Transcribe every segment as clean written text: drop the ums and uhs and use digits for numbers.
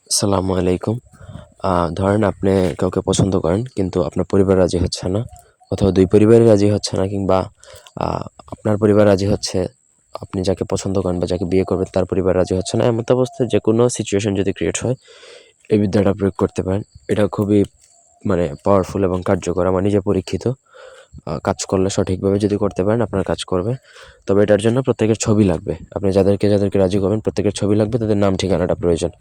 আসসালামু আলাইকুম। ধরেন আপনি কাউকে পছন্দ করেন কিন্তু আপনার পরিবার রাজি হচ্ছে না, অথবা ২ পরিবারই রাজি হচ্ছে না, কিংবা আ আপনার পরিবার রাজি হচ্ছে, আপনি যাকে পছন্দ করেন বা যাকে বিয়ে করবেন তার পরিবার রাজি হচ্ছে না। এমত অবস্থায় যেকোনো সিচুয়েশন যদি ক্রিয়েট হয়, এই বিদ্যাটা প্রয়োগ করতে পারেন। এটা খুবই পাওয়ারফুল এবং কার্যকর। আমার নিজে পরীক্ষিত। কাজ করলে সঠিকভাবে যদি করতে পারেন আপনার কাজ করবে। তবে এটার জন্য প্রত্যেকের ছবি লাগবে। আপনি যাদেরকে রাজি করবেন প্রত্যেকের ছবি লাগবে, তাদের নাম ঠিকানাটা প্রয়োজন।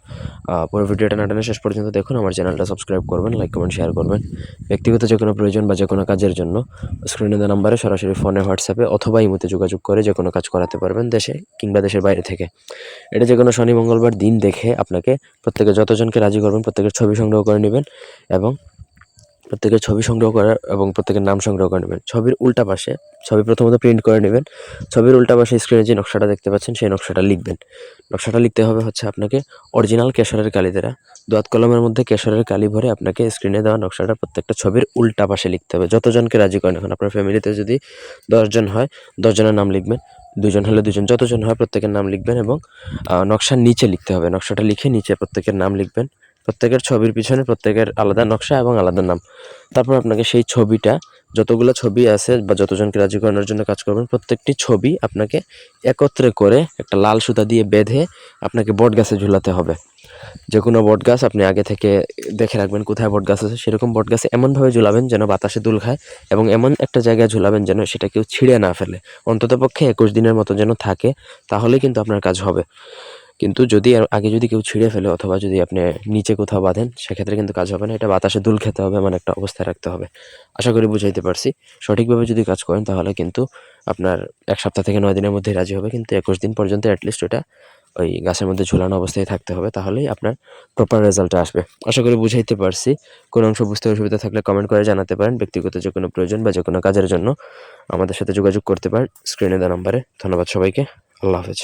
পুরো ভিডিওটা না টেনে শেষ পর্যন্ত দেখুন। আমার চ্যানেলটা সাবস্ক্রাইব করবেন, লাইক কমেন্ট শেয়ার করবেন। ব্যক্তিগত যেকোনো প্রয়োজন বা যেকোনো কাজের জন্য স্ক্রিনে দেওয়া নাম্বারে সরাসরি ফোনে, হোয়াটসঅ্যাপে অথবা ইমোতে যোগাযোগ করে যেকোনো কাজ করাতে পারবেন, দেশে কিংবা দেশের বাইরে থেকে। এটা যেকোনো শনি মঙ্গলবার দিন দেখে আপনাকে প্রত্যেকে যতজনকে রাজি করবেন প্রত্যেকের ছবি সংগ্রহ করে নেবেন, এবং প্রত্যেকের ছবি সংগ্রহ করার এবং প্রত্যেকের নাম সংগ্রহ করে নেবেন। ছবির উল্টা পাশে ছবি প্রথমত প্রিন্ট করে নেবেন। ছবির উল্টা পাশে স্ক্রিনে যে নকশাটা দেখতে পাচ্ছেন সেই নকশাটা লিখবেন। নকশাটা লিখতে হবে হচ্ছে আপনাকে অরিজিনাল কেশরের কালি দ্বারা, দোয়াত কলমের মধ্যে কেশরের কালি ভরে আপনাকে স্ক্রিনে দেওয়া নকশাটা প্রত্যেকটা ছবির উল্টা পাশে লিখতে হবে। যতজনকে রাজি করেন, এখন আপনার ফ্যামিলিতে যদি ১০ জন হয় ১০ জনের নাম লিখবেন, ২ জন হলে ২ জন, যতজন হয় প্রত্যেকের নাম লিখবেন, এবং নকশার নিচে লিখতে হবে। নকশাটা লিখে নিচে প্রত্যেকের নাম লিখবেন। প্রত্যেকের ছবির পিছনে প্রত্যেকের আলাদা নকশা এবং আলাদা নাম। তারপর আপনাকে সেই ছবিটা, যতগুলো ছবি আছে বা যতজনকে রাজি করানোর জন্য কাজ করবেন, প্রত্যেকটি ছবি আপনাকে একত্রে করে একটা লাল সুতা দিয়ে বেঁধে আপনাকে বটগাছে ঝুলাতে হবে। যেকোনো বটগাছ আপনি আগে থেকে দেখে রাখবেন কোথায় বটগাছ আছে, সেরকম বটগাছে এমনভাবে ঝুলাবেন যেন বাতাসে দুল খায়, এবং এমন একটা জায়গায় ঝুলাবেন যেন সেটা কেউ ছিঁড়ে না ফেলে। অন্ততপক্ষে ২১ দিনের মতো যেন থাকে, তাহলেই কিন্তু আপনার কাজ হবে। কিন্তু যদি এর আগে যদি কেউ ছিঁড়ে ফেলে অথবা যদি আপনি নিচে কোথাও বাঁধেন, সেক্ষেত্রে কিন্তু কাজ হবে না। এটা বাতাসে দুল খেতে হবে, এমন একটা অবস্থায় রাখতে হবে। আশা করি বুঝাইতে পারছি। সঠিকভাবে যদি কাজ করেন তাহলে কিন্তু আপনার ১ সপ্তাহ থেকে ৯ দিনের মধ্যেই রাজি হবে। কিন্তু ২১ দিন পর্যন্ত এটলিস্ট ওটা ওই গাছের মধ্যে ঝুলানো অবস্থায় থাকতে হবে, তাহলেই আপনার প্রপার রেজাল্টটা আসবে। আশা করি বুঝাইতে পারছি। কোনো অংশ বুঝতে অসুবিধা থাকলে কমেন্ট করে জানাতে পারেন। ব্যক্তিগত যেকোনো প্রয়োজন বা যেকোনো কাজের জন্য আমাদের সাথে যোগাযোগ করতে পারেন স্ক্রিনে দেওয়া নাম্বারে। ধন্যবাদ সবাইকে। আল্লাহ হাফেজ।